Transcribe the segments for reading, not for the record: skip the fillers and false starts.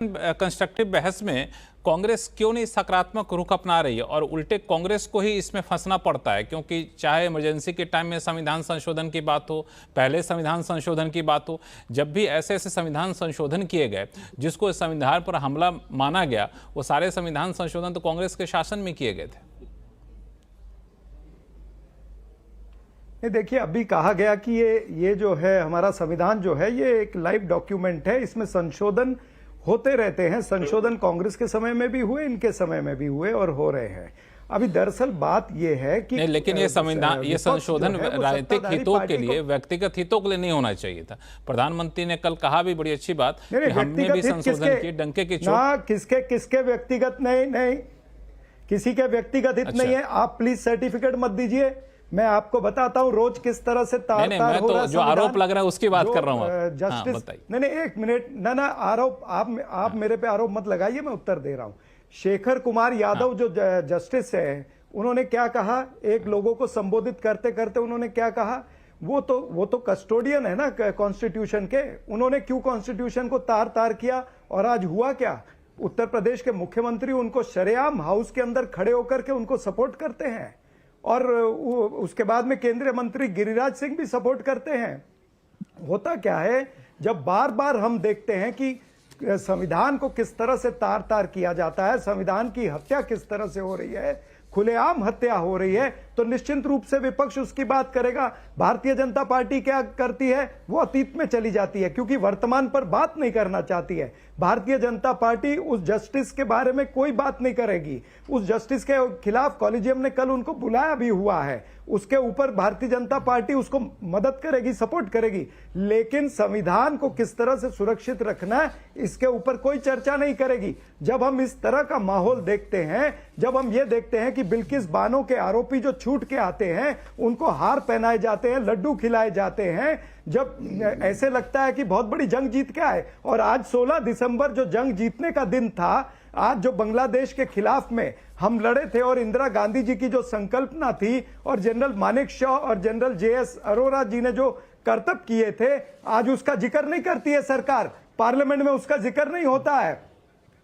Constructive बहस में कांग्रेस क्यों नहीं सकारात्मक रुख अपना रही है और उल्टे कांग्रेस को ही इसमें फंसना पड़ता है, क्योंकि चाहे इमरजेंसी के टाइम में संविधान संशोधन की बात हो, पहले संविधान संशोधन की बात हो, जब भी ऐसे ऐसे संविधान संशोधन किए गए जिसको संविधान पर हमला माना गया, वो सारे संविधान संशोधन तो कांग्रेस के शासन में किए गए थे। देखिए, अभी कहा गया कि ये जो है हमारा संविधान जो है ये एक लाइव डॉक्यूमेंट है, इसमें संशोधन होते रहते हैं। संशोधन कांग्रेस के समय में भी हुए, इनके समय में भी हुए और हो रहे हैं। अभी दरअसल बात ये है कि लेकिन ये संविधान, ये संशोधन राजनीतिक हितों के लिए, व्यक्तिगत हितों के लिए नहीं होना चाहिए था। प्रधानमंत्री ने कल कहा भी बड़ी अच्छी बात कि हमने भी संशोधन किए, डंके की चोट। किसके व्यक्तिगत नहीं, किसी के व्यक्तिगत हित नहीं है। आप प्लीज सर्टिफिकेट मत दीजिए, मैं आपको बताता हूं रोज किस तरह से तार हो रहा है। जो आरोप लग रहा है उसकी बात कर रहा हूं। जस्टिस नहीं, एक मिनट ना आरोप आप मेरे पे आरोप मत लगाइए, मैं उत्तर दे रहा हूं। शेखर कुमार यादव जो जस्टिस है, उन्होंने क्या कहा, एक लोगों को संबोधित करते करते उन्होंने क्या कहा, वो तो कस्टोडियन है ना कॉन्स्टिट्यूशन के। उन्होंने क्यों कॉन्स्टिट्यूशन को तार किया, और आज हुआ क्या? उत्तर प्रदेश के मुख्यमंत्री उनको शरेआम हाउस के अंदर खड़े होकर के उनको सपोर्ट करते हैं, और उसके बाद में केंद्रीय मंत्री गिरिराज सिंह भी सपोर्ट करते हैं। होता क्या है, जब बार बार हम देखते हैं कि संविधान को किस तरह से तार किया जाता है, संविधान की हत्या किस तरह से हो रही है, खुलेआम हत्या हो रही है, तो निश्चित रूप से विपक्ष उसकी बात करेगा। भारतीय जनता पार्टी क्या करती है, वो अतीत में चली जाती है, क्योंकि वर्तमान पर बात नहीं करना चाहती है। भारतीय जनता पार्टी उस जस्टिस के बारे में कोई बात नहीं करेगी। उस जस्टिस के खिलाफ कॉलेजियम ने कल उनको बुलाया भी हुआ है, उसके ऊपर भारतीय जनता पार्टी उसको मदद करेगी, सपोर्ट करेगी, लेकिन संविधान को किस तरह से सुरक्षित रखना है इसके ऊपर कोई चर्चा नहीं करेगी। जब हम इस तरह का माहौल देखते हैं, जब हम ये देखते हैं कि बिल्किस बानो के आरोपी जो छूट के आते हैं उनको हार पहनाए जाते हैं, लड्डू खिलाए जाते हैं, जब ऐसे लगता है कि बहुत बड़ी जंग जीत के आए। और आज 16 दिसंबर जो जंग जीतने का दिन था, आज जो बांग्लादेश के खिलाफ में हम लड़े थे, और इंदिरा गांधी जी की जो संकल्पना थी, और जनरल मानेकशॉ और जनरल JS अरोरा जी ने जो करतब किए थे, आज उसका जिक्र नहीं करती है सरकार। पार्लियामेंट में उसका जिक्र नहीं होता है,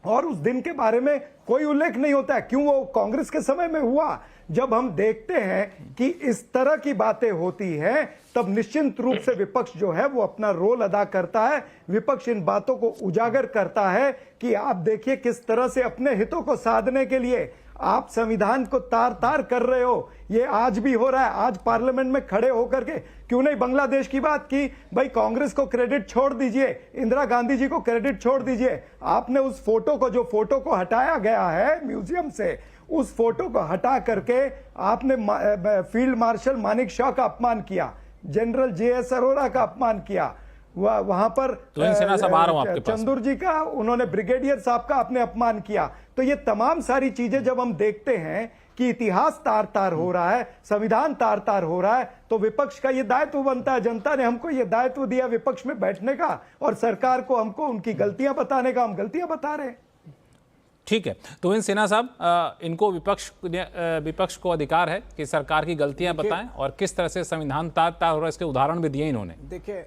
और उस दिन के बारे में कोई उल्लेख नहीं होता है। क्यों? वो कांग्रेस के समय में हुआ। जब हम देखते हैं कि इस तरह की बातें होती हैं, तब निश्चित रूप से विपक्ष जो है वो अपना रोल अदा करता है। विपक्ष इन बातों को उजागर करता है कि आप देखिए किस तरह से अपने हितों को साधने के लिए आप संविधान को तार कर रहे हो। ये आज भी हो रहा है। आज पार्लियामेंट में खड़े होकर के क्यों नहीं बांग्लादेश की बात की? भाई, कांग्रेस को क्रेडिट छोड़ दीजिए, इंदिरा गांधी जी को क्रेडिट छोड़ दीजिए। आपने उस फोटो को, जो फोटो को हटाया गया है म्यूजियम से, उस फोटो को हटा करके आपने फील्ड मार्शल मानेकशॉ का अपमान किया, जनरल JS अरोरा का अपमान किया, वहां पर चंदूर जी का, उन्होंने ब्रिगेडियर साहब का आपने अपमान किया। तो ये तमाम सारी चीजें जब हम देखते हैं कि इतिहास तार हो रहा है, संविधान तार हो रहा है, तो विपक्ष का ये दायित्व बनता है। जनता ने हमको ये दायित्व दिया विपक्ष में बैठने का, और सरकार को हमको उनकी गलतियां बताने का। हम गलतियां बता रहे हैं। ठीक है, तो इन सिन्हा साहब, इनको विपक्ष को अधिकार है कि सरकार की गलतियां बताएं, और किस तरह से संविधान तार हो रहा है इसके उदाहरण भी दिए इन्होंने। देखिए,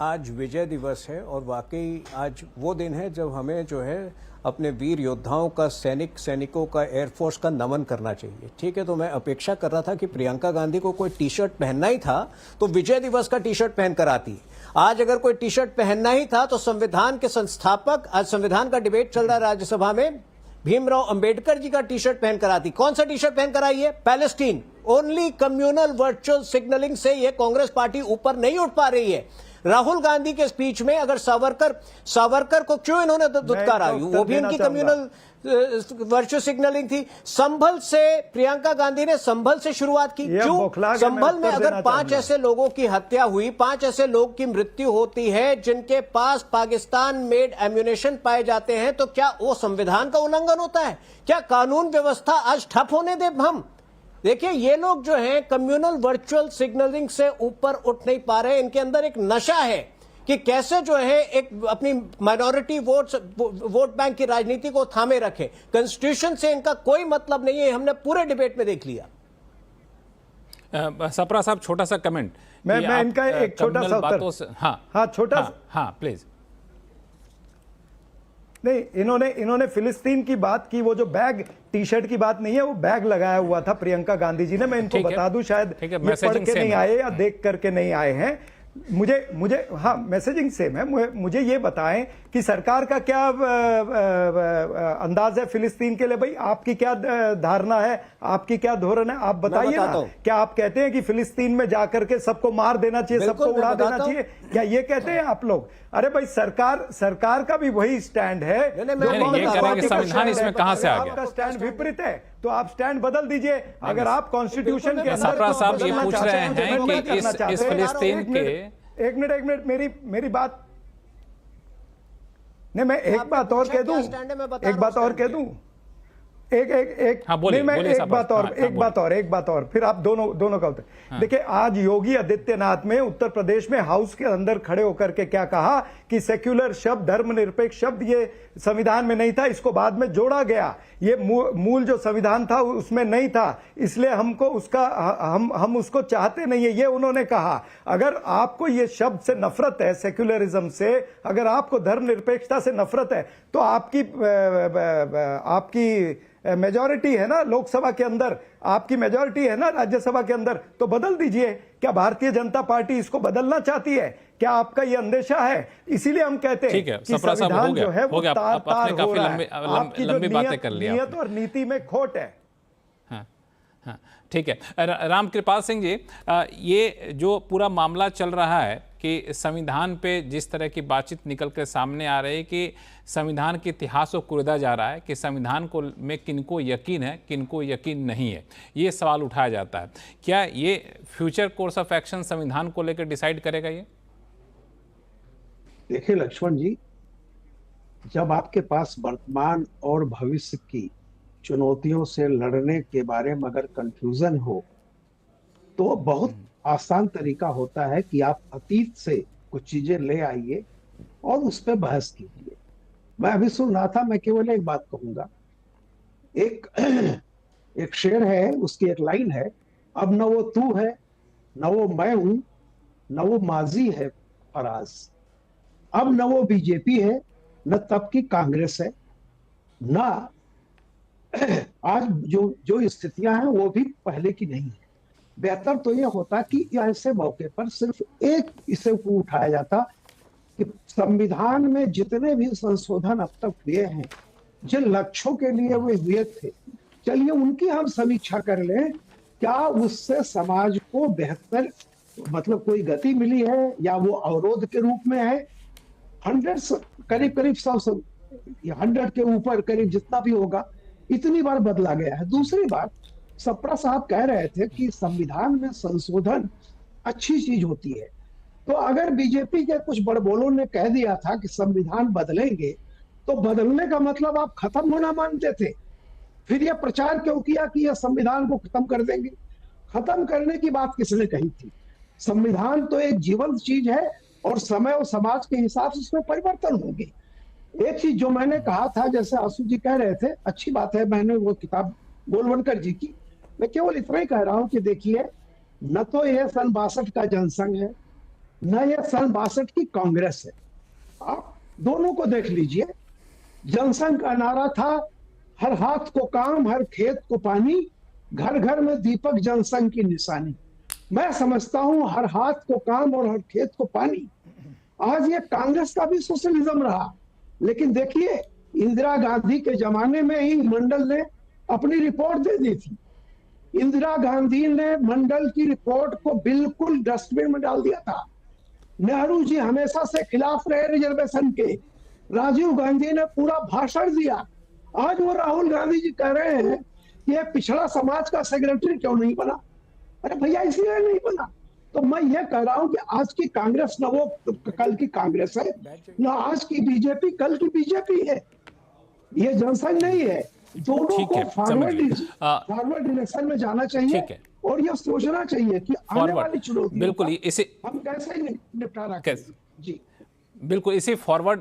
आज विजय दिवस है, और वाकई आज वो दिन है जब हमें जो है अपने वीर योद्धाओं का, सैनिकों का, एयरफोर्स का नमन करना चाहिए। ठीक है, तो मैं अपेक्षा कर रहा था कि प्रियंका गांधी को कोई टी शर्ट पहनना ही था तो विजय दिवस का टी शर्ट पहन कर आती। आज अगर कोई टी शर्ट पहनना ही था तो संविधान के संस्थापक, आज संविधान का डिबेट चल रहा है राज्यसभा में, भीमराव अंबेडकर जी का टी शर्ट पहनकर आती। कौन सा टी शर्ट पहनकर आई है? Palestine. Only communal virtual signalling से ये कांग्रेस पार्टी ऊपर नहीं उठ पा रही है। राहुल गांधी के स्पीच में अगर सावरकर को क्यों इन्होंने दुत्कारा, वो भी इनकी कम्युनल वर्चुअल सिग्नलिंग थी। संभल से प्रियंका गांधी ने संभल से शुरुआत की। क्यों? संभल में अगर 5 ऐसे लोगों की हत्या हुई, 5 ऐसे लोग की मृत्यु होती है जिनके पास पाकिस्तान मेड एम्यूनेशन पाए जाते हैं, तो क्या वो संविधान का उल्लंघन होता है? क्या कानून व्यवस्था आज ठप होने दे हम? देखिए, ये लोग जो हैं कम्युनल वर्चुअल सिग्नलिंग से ऊपर उठ नहीं पा रहे। इनके अंदर एक नशा है कि कैसे जो है एक अपनी माइनॉरिटी वोट बैंक की राजनीति को थामे रखें। कॉन्स्टिट्यूशन से इनका कोई मतलब नहीं है, हमने पूरे डिबेट में देख लिया। सप्रा साहब, छोटा सा कमेंट। मैं इनका एक छोटा सा उत्तर, हाँ छोटा, हाँ प्लीज। नहीं, इन्होंने फिलिस्तीन की बात की, वो जो बैग टी शर्ट की बात नहीं है, वो बैग लगाया हुआ था प्रियंका गांधी जी ने। मैं इनको बता दूं, शायद ये पढ़ के नहीं आए या देख करके नहीं आए हैं। मुझे हाँ, मैसेजिंग सेम है। मुझे ये बताएं कि सरकार का क्या अंदाज है फिलिस्तीन के लिए। भाई आपकी क्या धारणा है, आपकी क्या धोरण है, आप बताइए ना। क्या आप कहते हैं कि फिलिस्तीन में जाकर के सबको मार देना चाहिए, सबको उड़ा देना चाहिए, क्या ये कहते हैं आप लोग? अरे भाई, सरकार का भी वही स्टैंड है। संविधान इसमें कहां से आ गया? आपका स्टैंड विपरीत है तो आप स्टैंड बदल दीजिए। अगर आप कॉन्स्टिट्यूशन के अंदर सफरा साहब ये पूछ रहे हैं कि इस फिलिस्तीन के एक मिनट मेरी बात नहीं, मैं एक बात और कह दूं, एक बात और कह दूं, एक हाँ, बोलिए, मैं बोलिए, एक बात और फिर आप दोनों का उत्तर। हाँ। देखिए, आज योगी आदित्यनाथ में उत्तर प्रदेश में हाउस के अंदर खड़े होकर के क्या कहा कि सेक्युलर शब्द, धर्मनिरपेक्ष शब्द ये संविधान में नहीं था, इसको बाद में जोड़ा गया। ये मूल जो संविधान था उसमें नहीं था, इसलिए हमको उसका हम उसको चाहते नहीं है, ये उन्होंने कहा। अगर आपको ये शब्द से नफरत है, सेक्युलरिज्म से, अगर आपको धर्मनिरपेक्षता से नफरत है, तो आपकी मेजॉरिटी है ना लोकसभा के अंदर, आपकी मेजॉरिटी है ना राज्यसभा के अंदर, तो बदल दीजिए। क्या भारतीय जनता पार्टी इसको बदलना चाहती है? क्या आपका ये अंदेशा है? इसीलिए हम कहते हैं कि संविधान जो है वो तार-तार हो रहा है। आपकी जो नियत और नीति में खोट है। हाँ, ठीक है। रामकृपाल सिंह जी, ये जो पूरा मामला चल रहा है कि संविधान पे जिस तरह की बातचीत निकल कर सामने आ रही है कि संविधान के इतिहास को कुरेदा जा रहा है कि संविधान को में किनको यकीन है, किनको यकीन नहीं है, ये सवाल उठाया जाता है। क्या ये फ्यूचर कोर्स ऑफ एक्शन संविधान को लेकर डिसाइड करेगा? ये देखिए लक्ष्मण जी, जब आपके पास वर्तमान और भविष्य की चुनौतियों से लड़ने के बारे में अगर कंफ्यूजन हो, तो बहुत आसान तरीका होता है कि आप अतीत से कुछ चीजें ले आइए और उस पर बहस कीजिए। मैं अभी सुन रहा था, मैं केवल एक बात कहूंगा। एक शेर है, उसकी एक लाइन है, अब न वो तू है, न वो मैं हूं, न वो माजी है फराज। अब न वो बीजेपी है, न तब की कांग्रेस है, न आज जो स्थितियां हैं वो भी पहले की नहीं है। बेहतर तो यह होता कि ऐसे मौके पर सिर्फ एक इसे उठाया जाता कि संविधान में जितने भी संशोधन अब तक हुए हैं, जिन लक्ष्यों के लिए वे हुए थे, चलिए उनकी हम समीक्षा कर लें। क्या उससे समाज को बेहतर मतलब कोई गति मिली है या वो अवरोध के रूप में है? 100 करीब 100 के ऊपर करीब जितना भी होगा, इतनी बार बदला गया है। दूसरी बात, सप्रा साहब कह रहे थे कि संविधान में संशोधन अच्छी चीज होती है, तो अगर बीजेपी के कुछ बड़बोलों ने कह दिया था कि संविधान बदलेंगे, तो बदलने का मतलब आप खत्म होना मानते थे। फिर यह प्रचार क्यों किया कि यह संविधान को खत्म कर देंगे? खत्म करने की बात किसने कही थी? संविधान तो एक जीवंत चीज है और समय और समाज के हिसाब से उसमें परिवर्तन होंगे। एक चीज जो मैंने कहा था, जैसे आशु जी कह रहे थे, अच्छी बात है, मैंने वो किताब गोलवलकर जी की, मैं केवल इतना ही कह रहा हूं कि देखिए, न तो यह सन 62 का जनसंघ है, न यह सन 62 की कांग्रेस है। आप दोनों को देख लीजिए। जनसंघ का नारा था, हर हाथ को काम, हर खेत को पानी, घर घर में दीपक जनसंघ की निशानी। मैं समझता हूं हर हाथ को काम और हर खेत को पानी, आज ये कांग्रेस का भी सोशलिज्म रहा। लेकिन देखिए, इंदिरा गांधी के जमाने में ही मंडल ने अपनी रिपोर्ट दे दी थी। इंदिरा गांधी ने मंडल की रिपोर्ट को बिल्कुल डस्टबिन में डाल दिया था। नेहरू जी हमेशा से खिलाफ रहे रिजर्वेशन के, राजीव गांधी ने पूरा भाषण दिया। आज वो राहुल गांधी जी कह रहे हैं कि ये पिछड़ा समाज का सेक्रेटरी क्यों नहीं बना? अरे भैया, इसलिए नहीं बना। तो मैं ये कह रहा हूं कि आज की कांग्रेस न वो कल की कांग्रेस है, न आज की बीजेपी कल की बीजेपी है। ये जनसंघ नहीं है। दोनों को फॉरवर्ड डायरेक्शन में जाना चाहिए और ये सोचना चाहिए कि आने वाली चुनौती बिल्कुल इसे हम कैसे निपटारा करें। जी बिल्कुल इसी फॉरवर्ड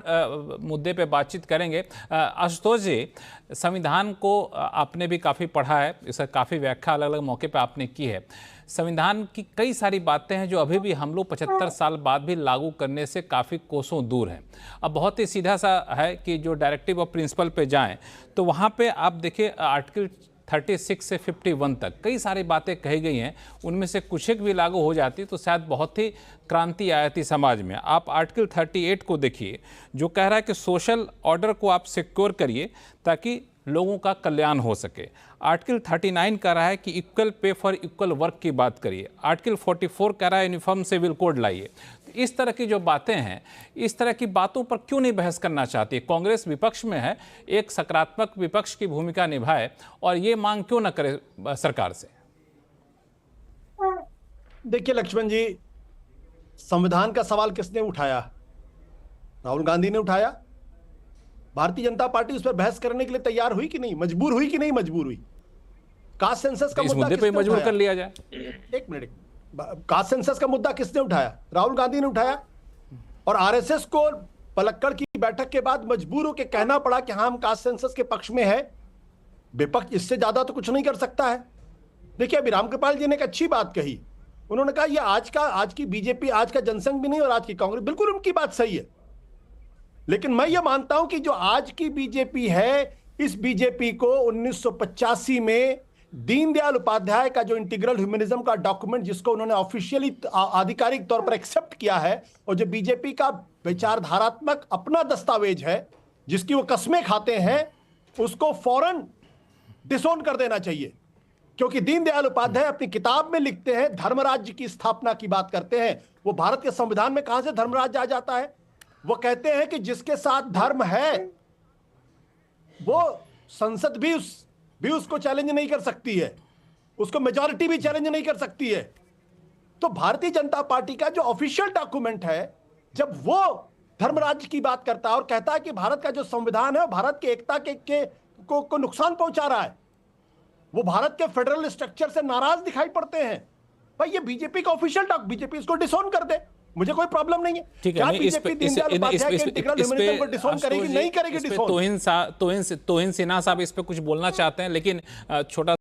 मुद्दे पे बातचीत करेंगे। आशुतोष जी, संविधान को आपने भी काफ़ी पढ़ा है, इसका काफ़ी व्याख्या अलग अलग मौके पे आपने की है। संविधान की कई सारी बातें हैं जो अभी भी हम लोग 75 साल बाद भी लागू करने से काफ़ी कोसों दूर हैं। अब बहुत ही सीधा सा है कि जो डायरेक्टिव और प्रिंसिपल पे जाएं तो वहाँ पे आप देखिए आर्टिकल 36 से 51 तक कई सारी बातें कही गई हैं, उनमें से कुछ एक भी लागू हो जाती तो शायद बहुत ही क्रांति आती समाज में। आप आर्टिकल 38 को देखिए जो कह रहा है कि सोशल ऑर्डर को आप सिक्योर करिए ताकि लोगों का कल्याण हो सके। आर्टिकल 39 कह रहा है कि equal pay for equal work की बात करिए। आर्टिकल 44 कह रहा है यूनिफॉर्म सिविल कोड लाइए। इस तरह की जो बातें हैं, इस तरह की बातों पर क्यों नहीं बहस करना चाहती? कांग्रेस विपक्ष में है, एक सकारात्मक विपक्ष की भूमिका निभाए और ये मांग क्यों न करे सरकार से? देखिए लक्ष्मण जी, संविधान का सवाल किसने उठाया? राहुल गांधी ने उठाया। भारतीय जनता पार्टी उस पर बहस करने के लिए तैयार हुई कि नहीं, मजबूर हुई कि नहीं मजबूर हुई? कास्ट सेंसस का इस मुद्दा मुद्दे पे मजबूर कर लिया जाए। एक मिनट, कास्ट सेंसस का मुद्दा किसने उठाया? राहुल गांधी ने उठाया। और आरएसएस को पलक्कड़ की बैठक के बाद मजबूर होकर कहना पड़ा कि हाँ हम कास्ट सेंसस के पक्ष में है। विपक्ष इससे ज्यादा तो कुछ नहीं कर सकता है। देखिए अभी रामकृपाल जी ने एक अच्छी बात कही। उन्होंने कहा ये आज की बीजेपी, आज का जनसंघ भी नहीं और आज की कांग्रेस, बिल्कुल उनकी बात सही है। लेकिन मैं ये मानता हूं कि जो आज की बीजेपी है, इस बीजेपी को 1985 में दीनदयाल उपाध्याय का जो इंटीग्रल ह्यूमनिज्म का डॉक्यूमेंट, जिसको उन्होंने ऑफिशियली आधिकारिक तौर पर एक्सेप्ट किया है, और जो बीजेपी का विचारधारात्मक अपना दस्तावेज है जिसकी वो कस्में खाते हैं, उसको फौरन डिसोन कर देना चाहिए। क्योंकि दीनदयाल उपाध्याय अपनी किताब में लिखते हैं, धर्मराज्य की स्थापना की बात करते हैं। वो भारत के संविधान में कहां से धर्मराज्य आ जाता है? वो कहते हैं कि जिसके साथ धर्म है वो संसद भी उसको चैलेंज नहीं कर सकती है, उसको मेजॉरिटी भी चैलेंज नहीं कर सकती है। तो भारतीय जनता पार्टी का जो ऑफिशियल डॉक्यूमेंट है, जब वो धर्मराज्य की बात करता है और कहता है कि भारत का जो संविधान है वो भारत की एकता को नुकसान पहुंचा रहा है, वो भारत के फेडरल स्ट्रक्चर से नाराज दिखाई पड़ते हैं, भाई ये बीजेपी का ऑफिशियल डॉक्यूमेंट, बीजेपी इसको डिसोन कर दे, मुझे कोई प्रॉब्लम नहीं है। ठीक क्या है, बीजेपी दीनदयाल उपाध्याय के इंटीग्रल ह्यूमनिज्म को डिसोन करेगी? नहीं करेगी डिसोन। तोहिन सिन्हा साहब इस पे कुछ बोलना चाहते हैं, लेकिन छोटा